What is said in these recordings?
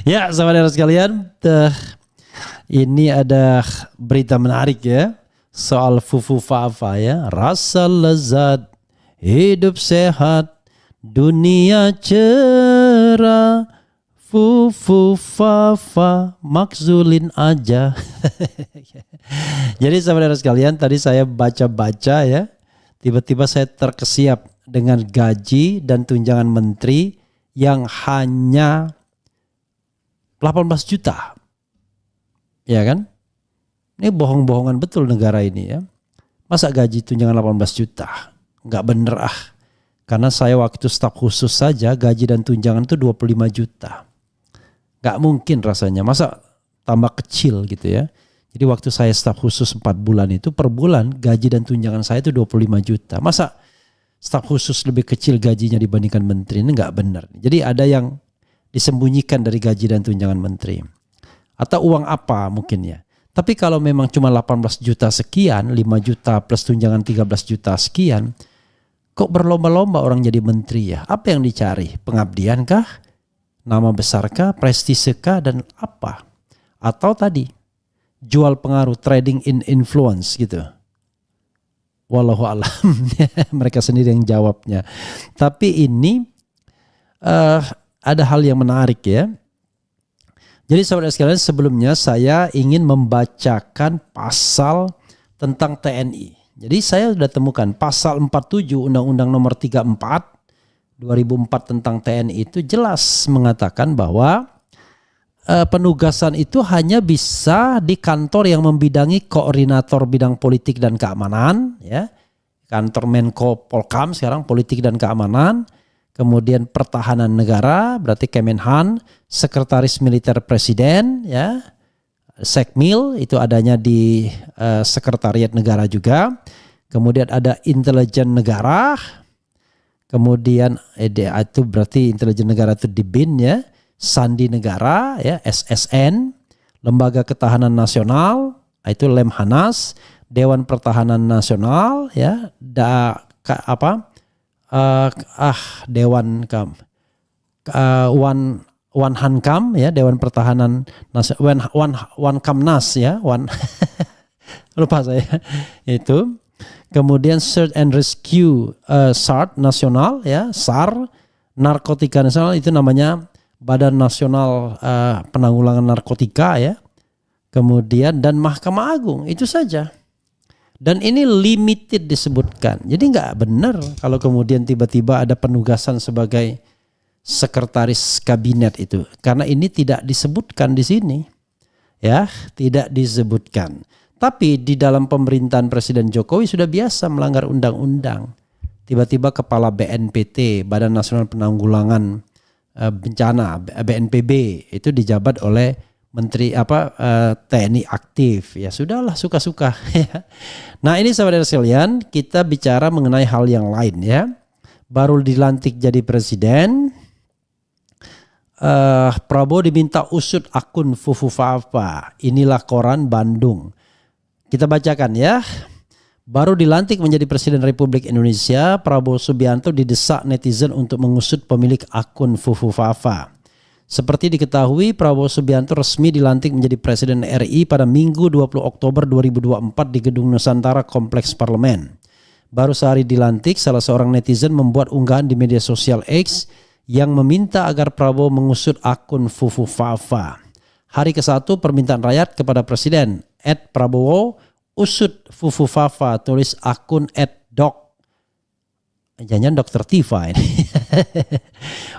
Ya, saudara sekalian, ini ada berita menarik ya soal fufu fafa ya. Rasa lezat, hidup sehat, dunia cerah, fufu fafa makzulin aja. Jadi saudara sekalian, tadi saya baca-baca ya, tiba-tiba saya terkesiap dengan gaji dan tunjangan menteri yang hanya 18 juta. Ya kan? Ini bohong-bohongan betul negara ini ya. Masa gaji tunjangan 18 juta? Nggak bener ah. Karena saya waktu staf khusus saja gaji dan tunjangan itu 25 juta. Nggak mungkin rasanya. Masa tambah kecil gitu ya. Jadi waktu saya staf khusus 4 bulan itu per bulan gaji dan tunjangan saya itu 25 juta. Masa staf khusus lebih kecil gajinya dibandingkan menteri? Ini nggak benar. Jadi ada yang disembunyikan dari gaji dan tunjangan menteri. Atau uang apa mungkin ya. Tapi kalau memang cuma 18 juta sekian, 5 juta plus tunjangan 13 juta sekian, kok berlomba-lomba orang jadi menteri ya? Apa yang dicari? Pengabdian kah? Nama besar kah? Prestise kah? Dan apa? Atau tadi jual pengaruh, trading in influence gitu. Wallahu alam. Mereka sendiri yang jawabnya. Tapi ini ada hal yang menarik ya. Jadi saudara sekalian, sebelumnya saya ingin membacakan pasal tentang TNI. Jadi saya sudah temukan pasal 47 Undang-Undang nomor 34 2004 tentang TNI itu jelas mengatakan bahwa penugasan itu hanya bisa di kantor yang membidangi koordinator bidang politik dan keamanan ya. Kantor Menko Polkam sekarang politik dan keamanan. Kemudian pertahanan negara berarti Kemenhan, sekretaris militer presiden ya, Sekmil itu adanya di sekretariat negara juga. Kemudian ada intelijen negara. Kemudian itu berarti intelijen negara itu di BIN ya, Sandi negara ya, SSN, Lembaga Ketahanan Nasional itu Lemhanas, Dewan Pertahanan Nasional ya, Dewan Kam, Wan Hankam ya, Dewan Pertahanan Nasional, Wan Kamnas ya, lupa saya itu. Kemudian Search and Rescue SART nasional ya, SAR, Narkotika Nasional itu namanya Badan Nasional Penanggulangan Narkotika ya. Kemudian dan Mahkamah Agung, itu saja. Dan ini limited disebutkan. Jadi nggak benar kalau kemudian tiba-tiba ada penugasan sebagai sekretaris kabinet itu. Karena ini tidak disebutkan di sini. Ya, tidak disebutkan. Tapi di dalam pemerintahan Presiden Jokowi sudah biasa melanggar undang-undang. Tiba-tiba kepala BNPT, Badan Nasional Penanggulangan Bencana, BNPB itu dijabat oleh Menteri TNI aktif. Ya sudahlah, suka-suka ya. Nah ini saudara sekalian, kita bicara mengenai hal yang lain ya. Baru dilantik jadi presiden, Prabowo diminta usut akun fufu fafa. Inilah koran Bandung. Kita bacakan ya. Baru dilantik menjadi Presiden Republik Indonesia, Prabowo Subianto didesak netizen untuk mengusut pemilik akun fufu fafa. Seperti diketahui, Prabowo Subianto resmi dilantik menjadi Presiden RI pada Minggu 20 Oktober 2024 di Gedung Nusantara Kompleks Parlemen. Baru sehari dilantik, salah seorang netizen membuat unggahan di media sosial X yang meminta agar Prabowo mengusut akun fufu fafa. Hari ke-1 permintaan rakyat kepada Presiden, @Prabowo usut fufu fafa, tulis akun @doc. Jangan Dokter Tifa ini.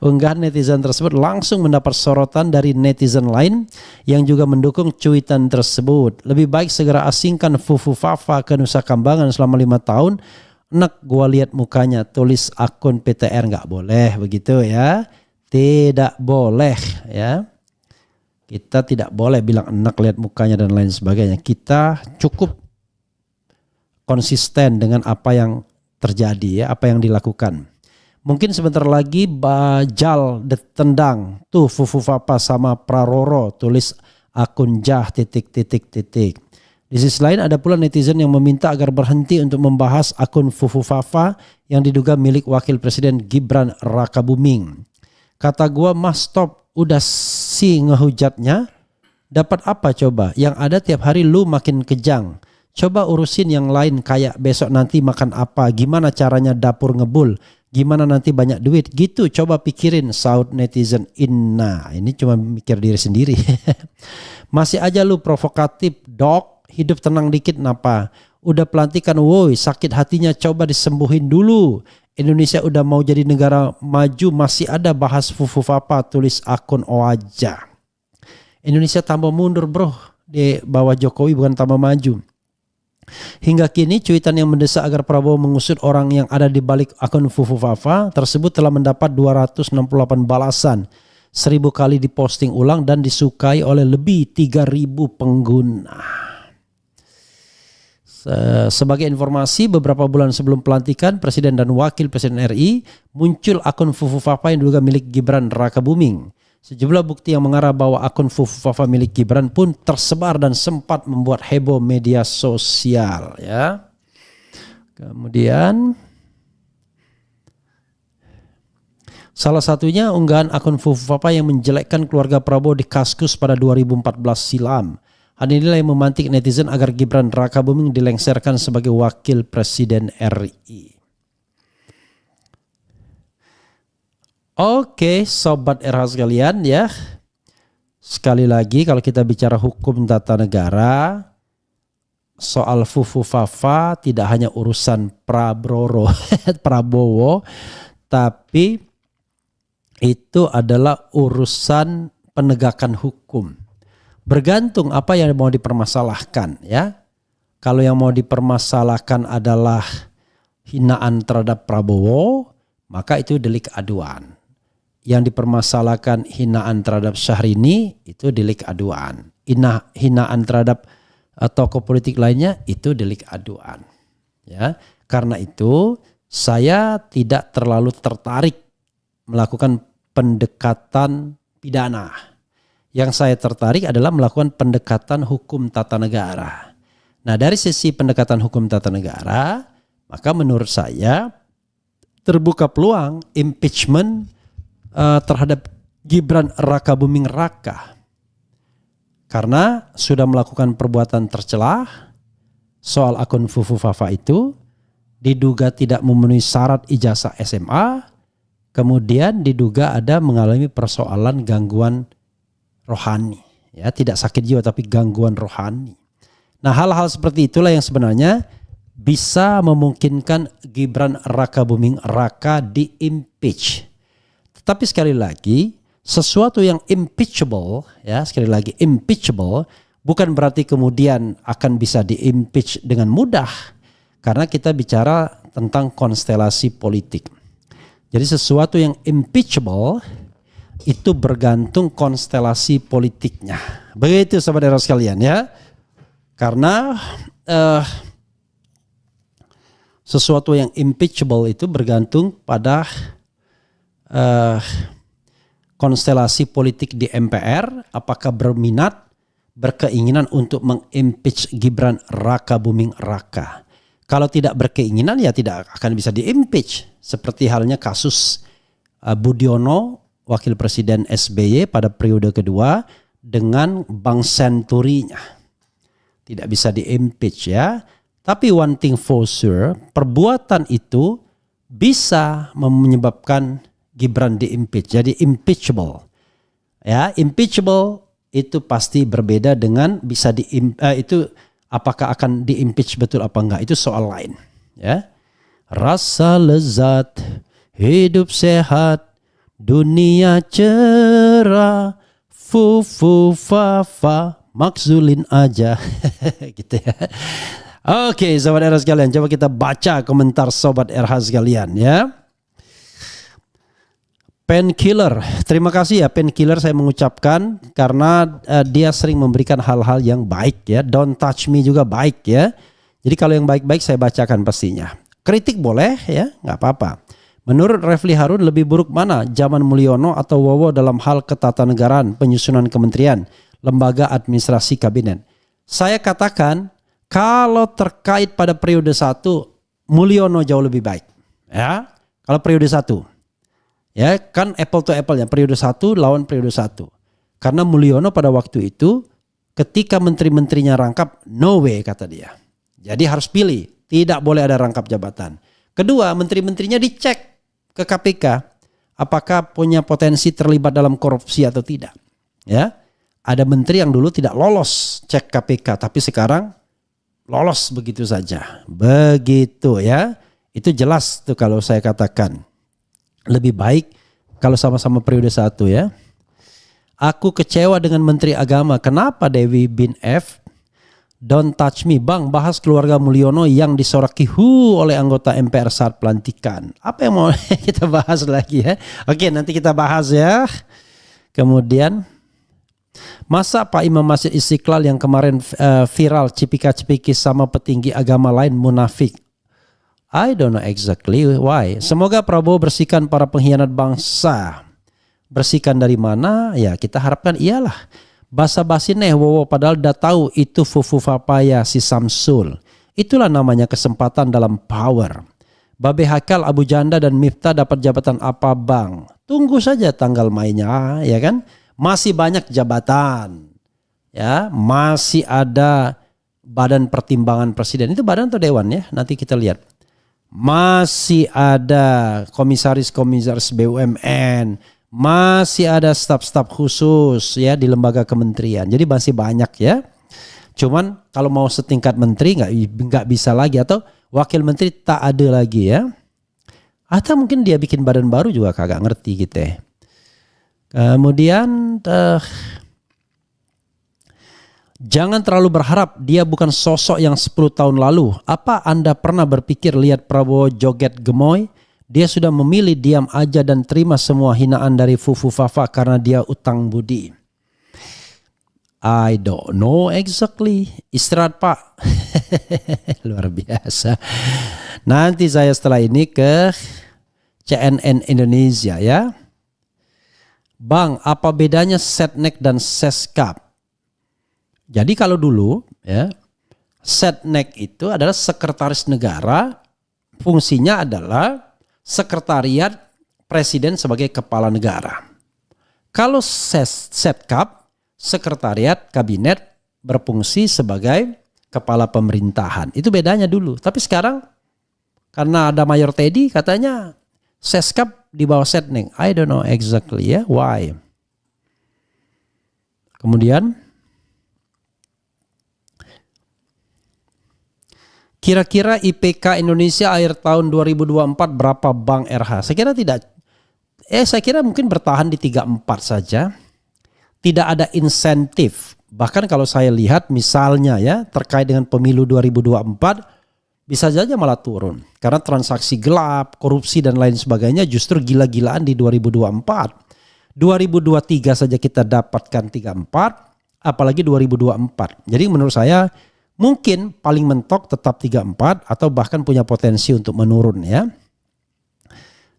Unggahan netizen tersebut langsung mendapat sorotan dari netizen lain yang juga mendukung cuitan tersebut. Lebih baik segera asingkan fufu fafa ke Nusa Kambangan selama 5 tahun. Enak gua lihat mukanya, tulis akun PTR. Nggak boleh begitu ya. Tidak boleh ya. Kita tidak boleh bilang enak lihat mukanya dan lain sebagainya. Kita cukup konsisten dengan apa yang terjadi ya, apa yang dilakukan. Mungkin sebentar lagi bajal ditendang tuh fufu fafa sama Praroro, tulis akun jah ... Di sisi lain ada pula netizen yang meminta agar berhenti untuk membahas akun fufu fafa yang diduga milik Wakil Presiden Gibran Rakabuming. Kata gua mah stop udah si ngehujatnya, dapat apa coba? Yang ada tiap hari lu makin kejang. Coba urusin yang lain kayak besok nanti makan apa, gimana caranya dapur ngebul, gimana nanti banyak duit gitu. Coba pikirin, saut netizen. Inna, ini cuma mikir diri sendiri. Masih aja lu provokatif, dok. Hidup tenang dikit napa? Udah pelantikan, woi sakit hatinya coba disembuhin dulu. Indonesia udah mau jadi negara maju, masih ada bahas fufu fapa, tulis akun Oaja. Indonesia tambah mundur bro, di bawah Jokowi bukan tambah maju. Hingga kini cuitan yang mendesak agar Prabowo mengusut orang yang ada di balik akun Fufu Fafa tersebut telah mendapat 268 balasan, 1000 kali diposting ulang dan disukai oleh lebih 3000 pengguna. Sebagai informasi, beberapa bulan sebelum pelantikan Presiden dan Wakil Presiden RI, muncul akun Fufu Fafa yang diduga milik Gibran Rakabuming. Sejumlah bukti yang mengarah bahwa akun Fufu Fafa milik Gibran pun tersebar dan sempat membuat heboh media sosial, ya. Kemudian salah satunya unggahan akun Fufu Fafa yang menjelekkan keluarga Prabowo di Kaskus pada 2014 silam. Hal inilah yang memantik netizen agar Gibran Rakabuming dilengsarkan sebagai Wakil Presiden RI. Oke, sobat RH sekalian ya. Sekali lagi kalau kita bicara hukum tata negara, soal Fufu Fafa tidak hanya urusan Prabowo, tapi itu adalah urusan penegakan hukum. Bergantung apa yang mau dipermasalahkan ya. Kalau yang mau dipermasalahkan adalah hinaan terhadap Prabowo, maka itu delik aduan. Yang dipermasalahkan hinaan terhadap Syahrini itu delik aduan. Hinaan terhadap tokoh politik lainnya itu delik aduan. Ya, karena itu saya tidak terlalu tertarik melakukan pendekatan pidana. Yang saya tertarik adalah melakukan pendekatan hukum tata negara. Nah, dari sisi pendekatan hukum tata negara, maka menurut saya terbuka peluang impeachment terhadap Gibran Rakabuming Raka. Karena sudah melakukan perbuatan tercelah soal akun Fufu Fafa itu, diduga tidak memenuhi syarat ijazah SMA, kemudian diduga ada mengalami persoalan gangguan rohani. Ya, tidak sakit jiwa tapi gangguan rohani. Nah, hal-hal seperti itulah yang sebenarnya bisa memungkinkan Gibran Rakabuming Raka di-impeach. Tetapi sekali lagi, sesuatu yang impeachable, ya sekali lagi impeachable, bukan berarti kemudian akan bisa di-impeach dengan mudah. Karena kita bicara tentang konstelasi politik. Jadi sesuatu yang impeachable itu bergantung konstelasi politiknya. Begitu sahabat RH sekalian ya. Karena sesuatu yang impeachable itu bergantung pada konstelasi politik di MPR, apakah berkeinginan untuk mengimpeach Gibran Rakabuming Raka. Kalau tidak berkeinginan ya tidak akan bisa diimpeach. Seperti halnya kasus Budiono, Wakil Presiden SBY pada periode kedua dengan Bank Senturinya. Tidak bisa diimpeach ya. Tapi one thing for sure, perbuatan itu bisa menyebabkan Gibran di-impeach, jadi impeachable. Ya, impeachable itu pasti berbeda dengan bisa itu apakah akan di-impeach betul apa enggak, itu soal lain. Ya, rasa lezat, hidup sehat, dunia cerah, Fufu Fafa, makzulin aja, gitu ya. Oke, sobat RH sekalian, coba kita baca komentar sobat RH sekalian ya. Painkiller, terima kasih ya Painkiller saya mengucapkan karena dia sering memberikan hal-hal yang baik ya. Don't touch me juga baik ya. Jadi kalau yang baik-baik saya bacakan pastinya. Kritik boleh ya, nggak apa-apa. Menurut Refli Harun lebih buruk mana zaman Mulyono atau Wowo dalam hal ketatanegaraan, penyusunan kementerian, lembaga administrasi kabinet. Saya katakan kalau terkait pada periode 1 Mulyono jauh lebih baik ya. Kalau periode 1. Ya kan apple to apple ya, periode 1 lawan periode 1. Karena Mulyono pada waktu itu ketika menteri-menterinya rangkap, no way kata dia. Jadi harus pilih, tidak boleh ada rangkap jabatan. Kedua, menteri-menterinya dicek ke KPK apakah punya potensi terlibat dalam korupsi atau tidak. Ya, ada menteri yang dulu tidak lolos cek KPK, tapi sekarang lolos begitu saja. Begitu ya. Itu jelas tuh kalau saya katakan. Lebih baik kalau sama-sama periode 1 ya. Aku kecewa dengan Menteri Agama. Kenapa Dewi bin F? Don't touch me. Bang, bahas keluarga Mulyono yang disoraki oleh anggota MPR saat pelantikan. Apa yang mau kita bahas lagi ya? Oke, nanti kita bahas ya. Kemudian, masa Pak Imam Masjid Istiqlal yang kemarin viral cipika-cipiki sama petinggi agama lain munafik? I don't know exactly why. Semoga Prabowo bersihkan para pengkhianat bangsa. Bersihkan dari mana? Ya kita harapkan iyalah. Basa-basi wowo padahal udah tahu itu fufu papaya si Samsul. Itulah namanya kesempatan dalam power. Babe Hakal, Abu Janda dan Miftah dapat jabatan apa bang? Tunggu saja tanggal mainnya ya kan. Masih banyak jabatan. Ya, masih ada badan pertimbangan presiden. Itu badan atau dewan ya? Nanti kita lihat. Masih ada komisaris-komisaris BUMN, masih ada staf-staf khusus ya di lembaga kementerian. Jadi masih banyak ya. Cuman kalau mau setingkat menteri nggak bisa lagi, atau wakil menteri tak ada lagi ya. Atau mungkin dia bikin badan baru juga kagak ngerti gitu ya. Kemudian jangan terlalu berharap, dia bukan sosok yang 10 tahun lalu. Apa Anda pernah berpikir lihat Prabowo joget gemoy? Dia sudah memilih diam aja dan terima semua hinaan dari Fufu Fafa karena dia utang budi. I don't know exactly. Istirahat Pak. Luar biasa. Nanti saya setelah ini ke CNN Indonesia ya. Bang, apa bedanya Setnek dan Seskap? Jadi kalau dulu ya, Setnek itu adalah sekretaris negara, fungsinya adalah sekretariat presiden sebagai kepala negara. Kalau Setkap, sekretariat kabinet berfungsi sebagai kepala pemerintahan. Itu bedanya dulu. Tapi sekarang karena ada Mayor Teddy katanya Seskap di bawah Setnek. I don't know exactly ya, why. Kemudian kira-kira IPK Indonesia akhir tahun 2024 berapa Bang RH? Saya kira tidak. Saya kira mungkin bertahan di 34 saja. Tidak ada insentif. Bahkan kalau saya lihat misalnya ya terkait dengan pemilu 2024 bisa saja malah turun. Karena transaksi gelap, korupsi dan lain sebagainya justru gila-gilaan di 2024. 2023 saja kita dapatkan 34, apalagi 2024. Jadi menurut saya mungkin paling mentok tetap 34 atau bahkan punya potensi untuk menurun ya.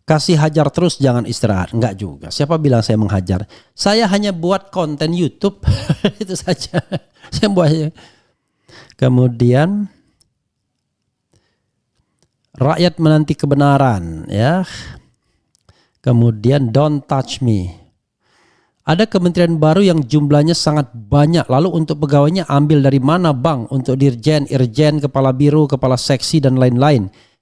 Kasih hajar terus jangan istirahat. Enggak juga. Siapa bilang saya menghajar? Saya hanya buat konten YouTube. Itu saja. Saya buatnya. Kemudian rakyat menanti kebenaran ya. Kemudian don't touch me. Ada kementerian baru yang jumlahnya sangat banyak. Lalu untuk pegawainya ambil dari mana bang? Untuk dirjen, irjen, kepala biro, kepala seksi dan lain-lain.